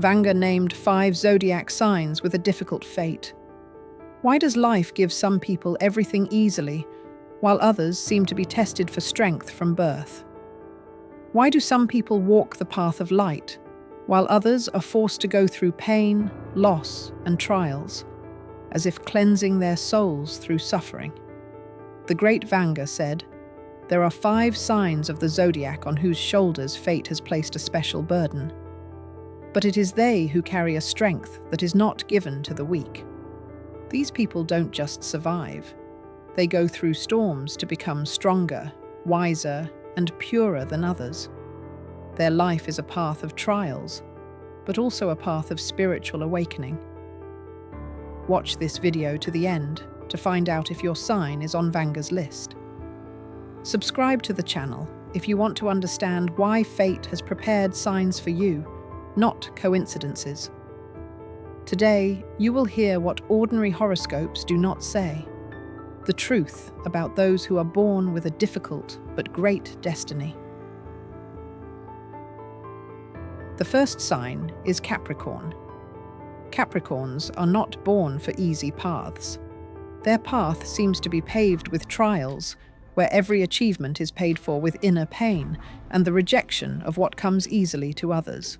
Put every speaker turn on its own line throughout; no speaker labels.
Vanga named 5 zodiac signs with a difficult fate. Why does life give some people everything easily, while others seem to be tested for strength from birth? Why do some people walk the path of light, while others are forced to go through pain, loss, and trials, as if cleansing their souls through suffering? The great Vanga said, "There are 5 signs of the zodiac on whose shoulders fate has placed a special burden. But it is they who carry a strength that is not given to the weak." These people don't just survive. They go through storms to become stronger, wiser, and purer than others. Their life is a path of trials, but also a path of spiritual awakening. Watch this video to the end to find out if your sign is on Vanga's list. Subscribe to the channel if you want to understand why fate has prepared signs for you, not coincidences. Today, you will hear what ordinary horoscopes do not say. The truth about those who are born with a difficult but great destiny. The first sign is Capricorn. Capricorns are not born for easy paths. Their path seems to be paved with trials, where every achievement is paid for with inner pain and the rejection of what comes easily to others.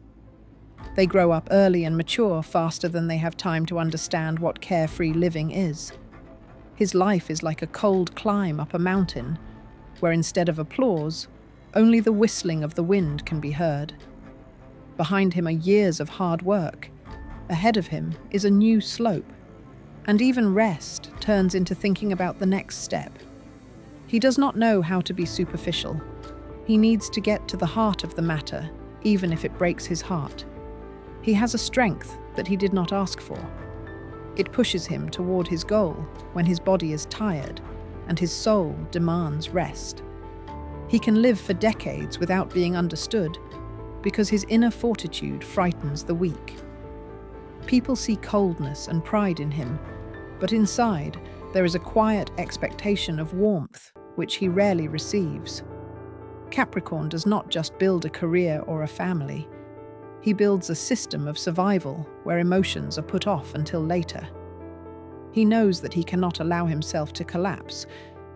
They grow up early and mature faster than they have time to understand what carefree living is. His life is like a cold climb up a mountain, where instead of applause, only the whistling of the wind can be heard. Behind him are years of hard work. Ahead of him is a new slope, and even rest turns into thinking about the next step. He does not know how to be superficial. He needs to get to the heart of the matter, even if it breaks his heart. He has a strength that he did not ask for. It pushes him toward his goal when his body is tired and his soul demands rest. He can live for decades without being understood because his inner fortitude frightens the weak. People see coldness and pride in him, but inside there is a quiet expectation of warmth which he rarely receives. Capricorn does not just build a career or a family. He builds a system of survival where emotions are put off until later. He knows that he cannot allow himself to collapse,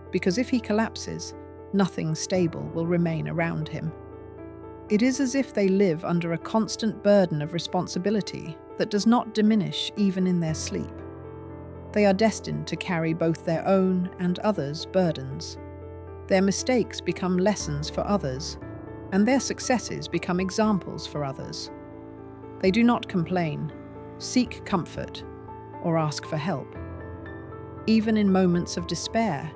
because if he collapses, nothing stable will remain around him. It is as if they live under a constant burden of responsibility that does not diminish even in their sleep. They are destined to carry both their own and others' burdens. Their mistakes become lessons for others, and their successes become examples for others. They do not complain, seek comfort, or ask for help. Even in moments of despair,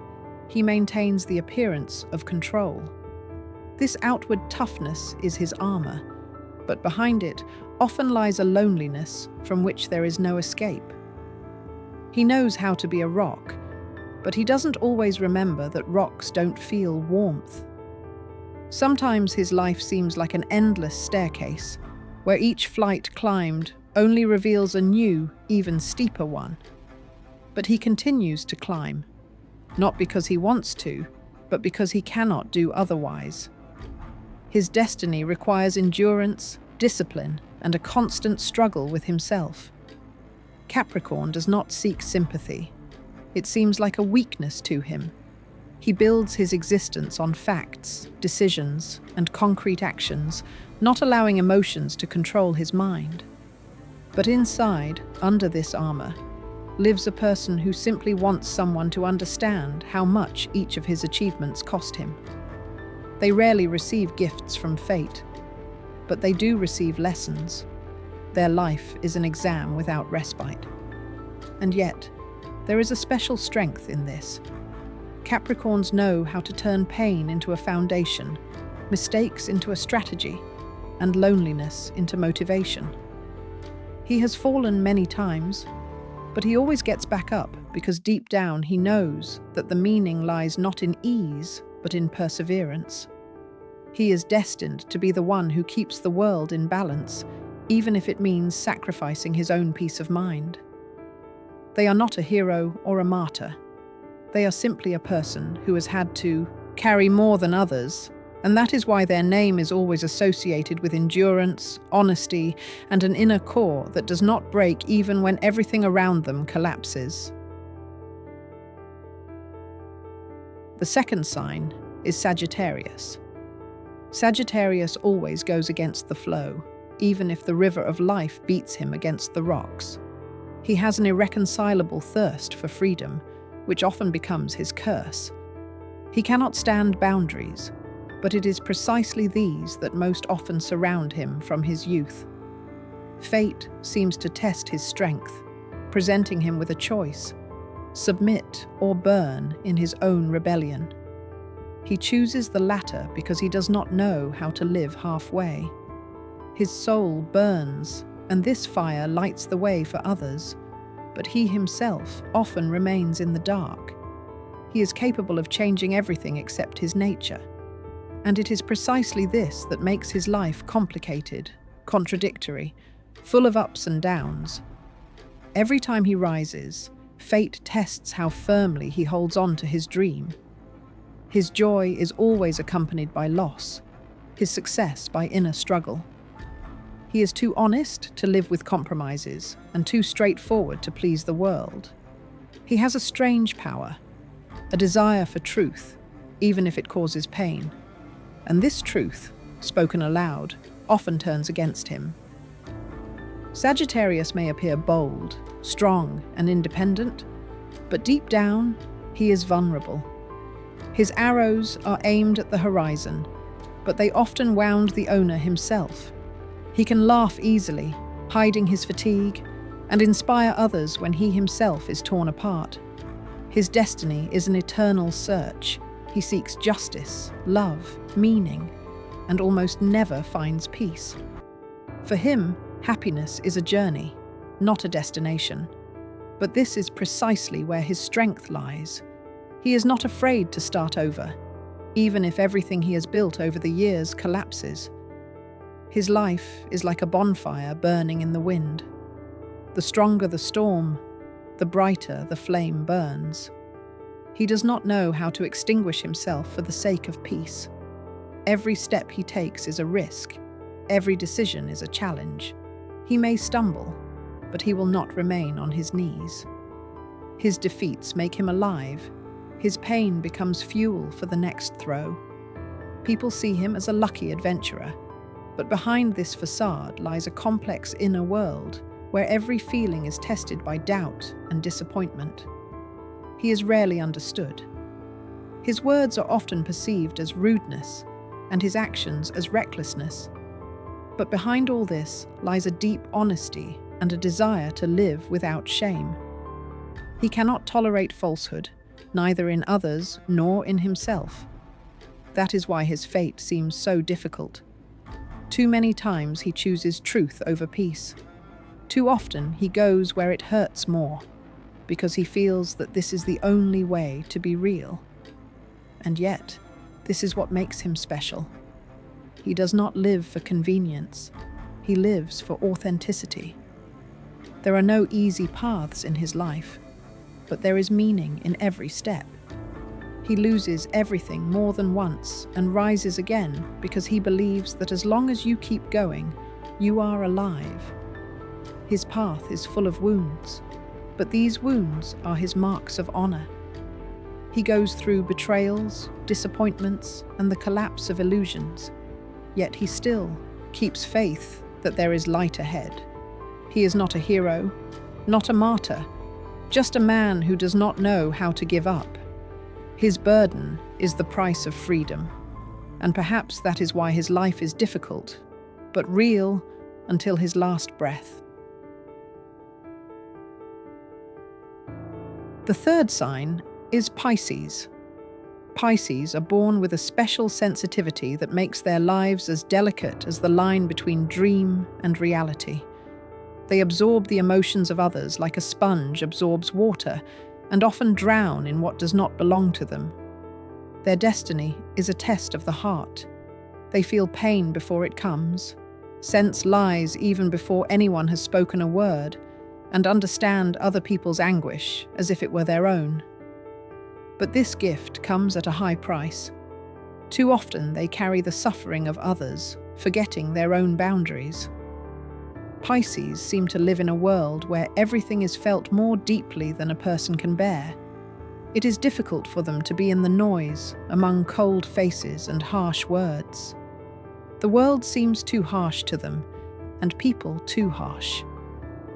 he maintains the appearance of control. This outward toughness is his armor, but behind it often lies a loneliness from which there is no escape. He knows how to be a rock, but he doesn't always remember that rocks don't feel warmth. Sometimes his life seems like an endless staircase, where each flight climbed only reveals a new, even steeper one. But he continues to climb, not because he wants to, but because he cannot do otherwise. His destiny requires endurance, discipline, and a constant struggle with himself. Capricorn does not seek sympathy. It seems like a weakness to him. He builds his existence on facts, decisions, and concrete actions, not allowing emotions to control his mind. But inside, under this armor, lives a person who simply wants someone to understand how much each of his achievements cost him. They rarely receive gifts from fate, but they do receive lessons. Their life is an exam without respite. And yet, there is a special strength in this. Capricorns know how to turn pain into a foundation, mistakes into a strategy, and loneliness into motivation. He has fallen many times, but he always gets back up because deep down he knows that the meaning lies not in ease, but in perseverance. He is destined to be the one who keeps the world in balance, even if it means sacrificing his own peace of mind. They are not a hero or a martyr. They are simply a person who has had to carry more than others And that is why their name is always associated with endurance, honesty, and an inner core that does not break even when everything around them collapses. The second sign is Sagittarius. Sagittarius always goes against the flow, even if the river of life beats him against the rocks. He has an irreconcilable thirst for freedom, which often becomes his curse. He cannot stand boundaries, but it is precisely these that most often surround him from his youth. Fate seems to test his strength, presenting him with a choice: submit or burn in his own rebellion. He chooses the latter because he does not know how to live halfway. His soul burns, and this fire lights the way for others, but he himself often remains in the dark. He is capable of changing everything except his nature, and it is precisely this that makes his life complicated, contradictory, full of ups and downs. Every time he rises, fate tests how firmly he holds on to his dream. His joy is always accompanied by loss, his success by inner struggle. He is too honest to live with compromises and too straightforward to please the world. He has a strange power, a desire for truth, even if it causes pain. And this truth, spoken aloud, often turns against him. Sagittarius may appear bold, strong, and independent, but deep down, he is vulnerable. His arrows are aimed at the horizon, but they often wound the owner himself. He can laugh easily, hiding his fatigue, and inspire others when he himself is torn apart. His destiny is an eternal search. He seeks justice, love, meaning, and almost never finds peace. For him, happiness is a journey, not a destination. But this is precisely where his strength lies. He is not afraid to start over, even if everything he has built over the years collapses. His life is like a bonfire burning in the wind. The stronger the storm, the brighter the flame burns. He does not know how to extinguish himself for the sake of peace. Every step he takes is a risk. Every decision is a challenge. He may stumble, but he will not remain on his knees. His defeats make him alive. His pain becomes fuel for the next throw. People see him as a lucky adventurer, but behind this facade lies a complex inner world where every feeling is tested by doubt and disappointment. He is rarely understood. His words are often perceived as rudeness, and his actions as recklessness. But behind all this lies a deep honesty and a desire to live without shame. He cannot tolerate falsehood, neither in others nor in himself. That is why his fate seems so difficult. Too many times he chooses truth over peace. Too often he goes where it hurts more, because he feels that this is the only way to be real. And yet, this is what makes him special. He does not live for convenience. He lives for authenticity. There are no easy paths in his life, but there is meaning in every step. He loses everything more than once and rises again because he believes that as long as you keep going, you are alive. His path is full of wounds, but these wounds are his marks of honor. He goes through betrayals, disappointments, and the collapse of illusions, yet he still keeps faith that there is light ahead. He is not a hero, not a martyr, just a man who does not know how to give up. His burden is the price of freedom, and perhaps that is why his life is difficult, but real until his last breath. The third sign is Pisces. Pisces are born with a special sensitivity that makes their lives as delicate as the line between dream and reality. They absorb the emotions of others like a sponge absorbs water, and often drown in what does not belong to them. Their destiny is a test of the heart. They feel pain before it comes, sense lies even before anyone has spoken a word, and understand other people's anguish as if it were their own. But this gift comes at a high price. Too often they carry the suffering of others, forgetting their own boundaries. Pisces seem to live in a world where everything is felt more deeply than a person can bear. It is difficult for them to be in the noise, among cold faces and harsh words. The world seems too harsh to them, and people too harsh.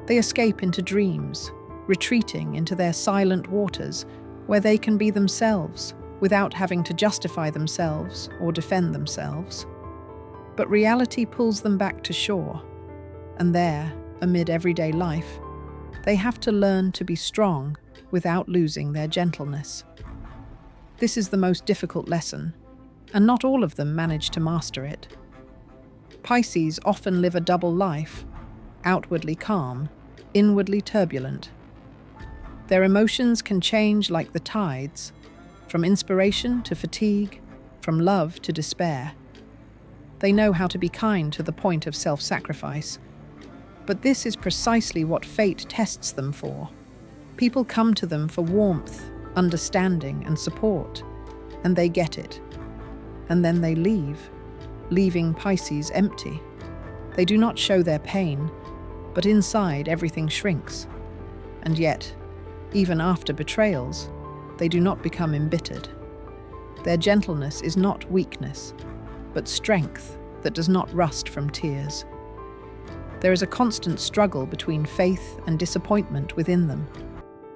They escape into dreams, retreating into their silent waters, where they can be themselves, without having to justify themselves or defend themselves. But reality pulls them back to shore, and there, amid everyday life, they have to learn to be strong without losing their gentleness. This is the most difficult lesson, and not all of them manage to master it. Pisces often live a double life, outwardly calm, inwardly turbulent. Their emotions can change like the tides, from inspiration to fatigue, from love to despair. They know how to be kind to the point of self-sacrifice. But this is precisely what fate tests them for. People come to them for warmth, understanding, and support, and they get it. And then they leave, leaving Pisces empty. They do not show their pain, but inside everything shrinks. And yet, even after betrayals, they do not become embittered. Their gentleness is not weakness, but strength that does not rust from tears. There is a constant struggle between faith and disappointment within them.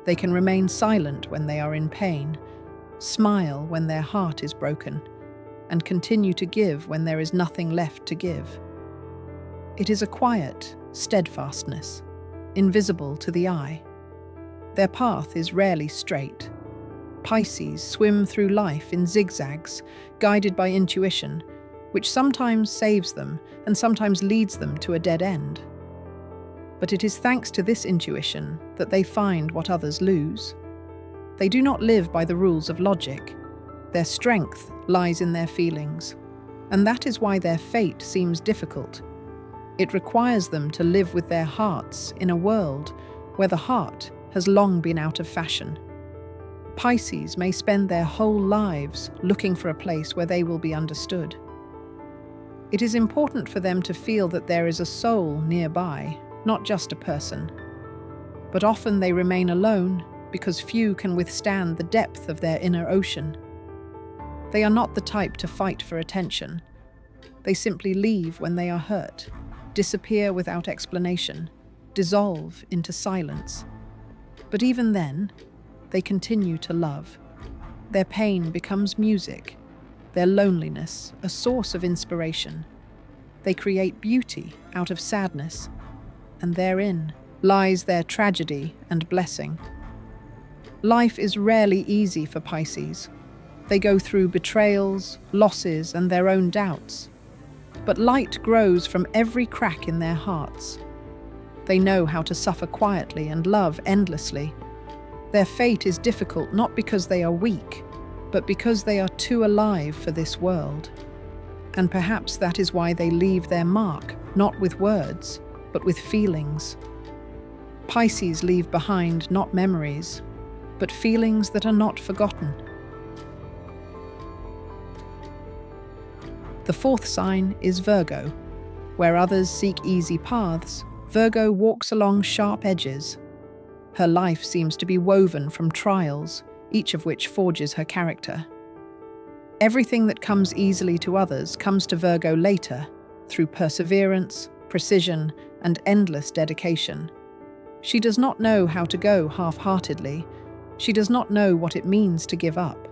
They can remain silent when they are in pain, smile when their heart is broken, and continue to give when there is nothing left to give. It is a quiet steadfastness, invisible to the eye. Their path is rarely straight. Pisces swim through life in zigzags, guided by intuition, which sometimes saves them and sometimes leads them to a dead end. But it is thanks to this intuition that they find what others lose. They do not live by the rules of logic. Their strength lies in their feelings, and that is why their fate seems difficult. It requires them to live with their hearts in a world where the heart has long been out of fashion. Pisces may spend their whole lives looking for a place where they will be understood. It is important for them to feel that there is a soul nearby, not just a person. But often they remain alone because few can withstand the depth of their inner ocean. They are not the type to fight for attention. They simply leave when they are hurt, disappear without explanation, dissolve into silence. But even then, they continue to love. Their pain becomes music, their loneliness a source of inspiration. They create beauty out of sadness, and therein lies their tragedy and blessing. Life is rarely easy for Pisces. They go through betrayals, losses, and their own doubts. But light grows from every crack in their hearts. They know how to suffer quietly and love endlessly. Their fate is difficult not because they are weak, but because they are too alive for this world. And perhaps that is why they leave their mark, not with words, but with feelings. Pisces leave behind not memories, but feelings that are not forgotten. The fourth sign is Virgo. Where others seek easy paths, Virgo walks along sharp edges. Her life seems to be woven from trials, each of which forges her character. Everything that comes easily to others comes to Virgo later, through perseverance, precision, and endless dedication. She does not know how to go half-heartedly. She does not know what it means to give up.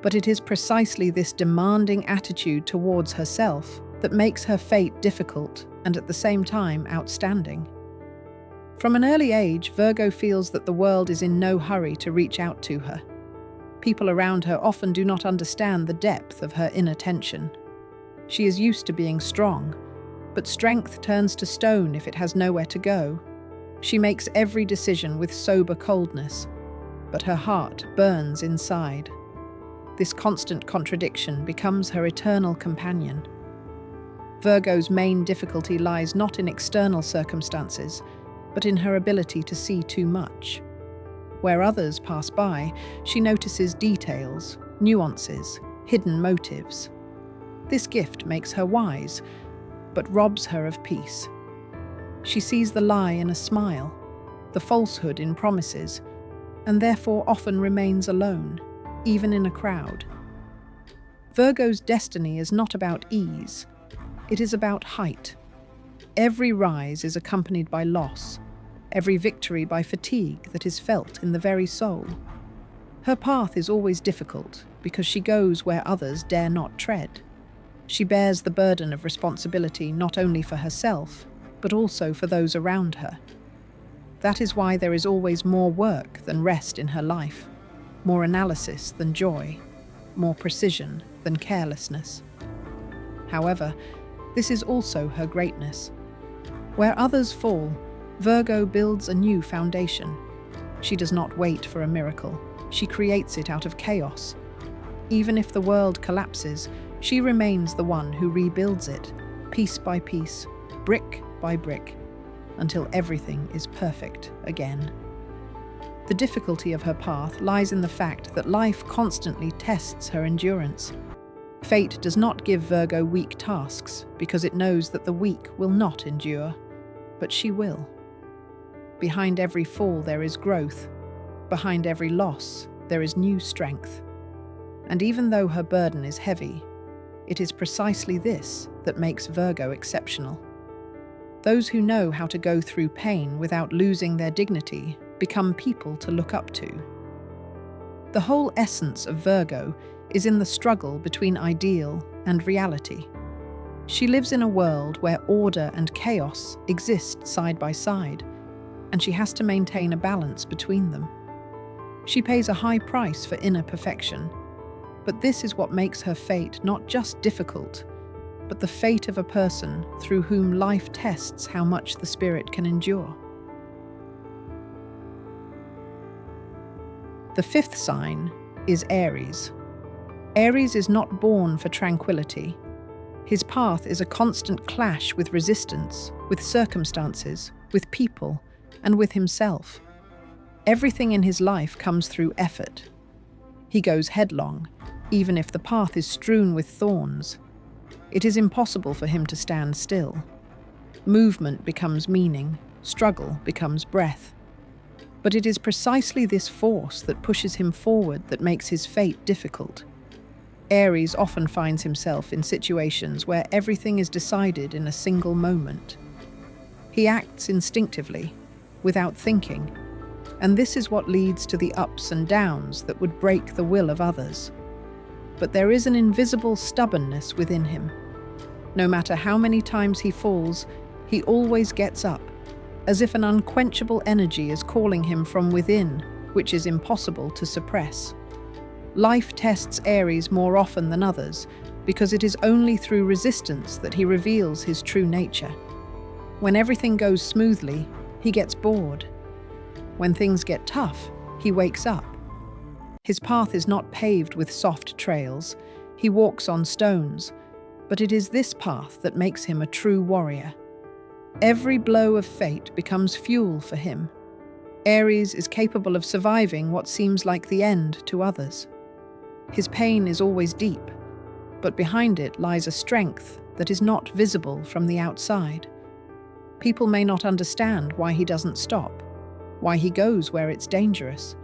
But it is precisely this demanding attitude towards herself that makes her fate difficult and at the same time outstanding. From an early age, Virgo feels that the world is in no hurry to reach out to her. People around her often do not understand the depth of her inner tension. She is used to being strong, but strength turns to stone if it has nowhere to go. She makes every decision with sober coldness, but her heart burns inside. This constant contradiction becomes her eternal companion. Virgo's main difficulty lies not in external circumstances, but in her ability to see too much. Where others pass by, she notices details, nuances, hidden motives. This gift makes her wise, but robs her of peace. She sees the lie in a smile, the falsehood in promises, and therefore often remains alone, even in a crowd. Virgo's destiny is not about ease, it is about height. Every rise is accompanied by loss, every victory by fatigue that is felt in the very soul. Her path is always difficult because she goes where others dare not tread. She bears the burden of responsibility not only for herself, but also for those around her. That is why there is always more work than rest in her life, more analysis than joy, more precision than carelessness. However, this is also her greatness. Where others fall, Virgo builds a new foundation. She does not wait for a miracle. She creates it out of chaos. Even if the world collapses, she remains the one who rebuilds it, piece by piece, brick by brick, until everything is perfect again. The difficulty of her path lies in the fact that life constantly tests her endurance. Fate does not give Virgo weak tasks because it knows that the weak will not endure, but she will. Behind every fall there is growth. Behind every loss there is new strength. And even though her burden is heavy, it is precisely this that makes Virgo exceptional. Those who know how to go through pain without losing their dignity become people to look up to. The whole essence of Virgo is in the struggle between ideal and reality. She lives in a world where order and chaos exist side by side, and she has to maintain a balance between them. She pays a high price for inner perfection, but this is what makes her fate not just difficult, but the fate of a person through whom life tests how much the spirit can endure. The fifth sign is Aries. Aries is not born for tranquility. His path is a constant clash with resistance, with circumstances, with people, and with himself. Everything in his life comes through effort. He goes headlong, even if the path is strewn with thorns. It is impossible for him to stand still. Movement becomes meaning, struggle becomes breath. But it is precisely this force that pushes him forward that makes his fate difficult. Aries often finds himself in situations where everything is decided in a single moment. He acts instinctively, without thinking, and this is what leads to the ups and downs that would break the will of others. But there is an invisible stubbornness within him. No matter how many times he falls, he always gets up, as if an unquenchable energy is calling him from within, which is impossible to suppress. Life tests Aries more often than others, because it is only through resistance that he reveals his true nature. When everything goes smoothly, he gets bored. When things get tough, he wakes up. His path is not paved with soft trails. He walks on stones, but it is this path that makes him a true warrior. Every blow of fate becomes fuel for him. Aries is capable of surviving what seems like the end to others. His pain is always deep, but behind it lies a strength that is not visible from the outside. People may not understand why he doesn't stop, why he goes where it's dangerous.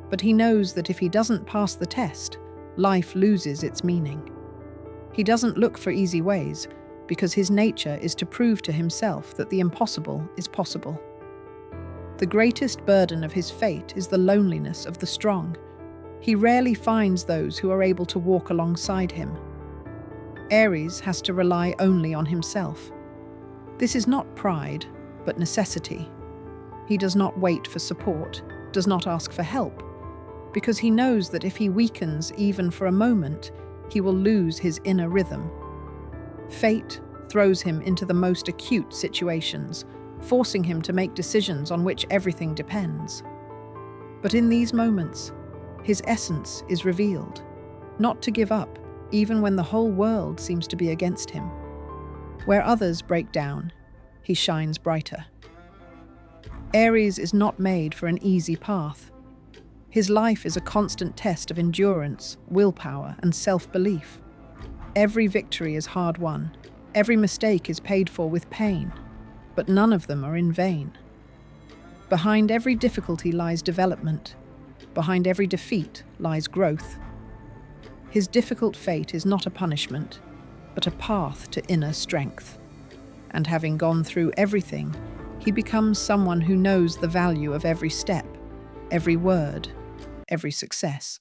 But he knows that if he doesn't pass the test, life loses its meaning. He doesn't look for easy ways, because his nature is to prove to himself that the impossible is possible. The greatest burden of his fate is the loneliness of the strong. He rarely finds those who are able to walk alongside him. Aries has to rely only on himself. This is not pride, but necessity. He does not wait for support, does not ask for help, because he knows that if he weakens even for a moment, he will lose his inner rhythm. Fate throws him into the most acute situations, forcing him to make decisions on which everything depends. But in these moments, his essence is revealed, not to give up, even when the whole world seems to be against him. Where others break down, he shines brighter. Aries is not made for an easy path. His life is a constant test of endurance, willpower, and self-belief. Every victory is hard won. Every mistake is paid for with pain, but none of them are in vain. Behind every difficulty lies development. Behind every defeat lies growth. His difficult fate is not a punishment, but a path to inner strength. And having gone through everything, he becomes someone who knows the value of every step, every word, every success.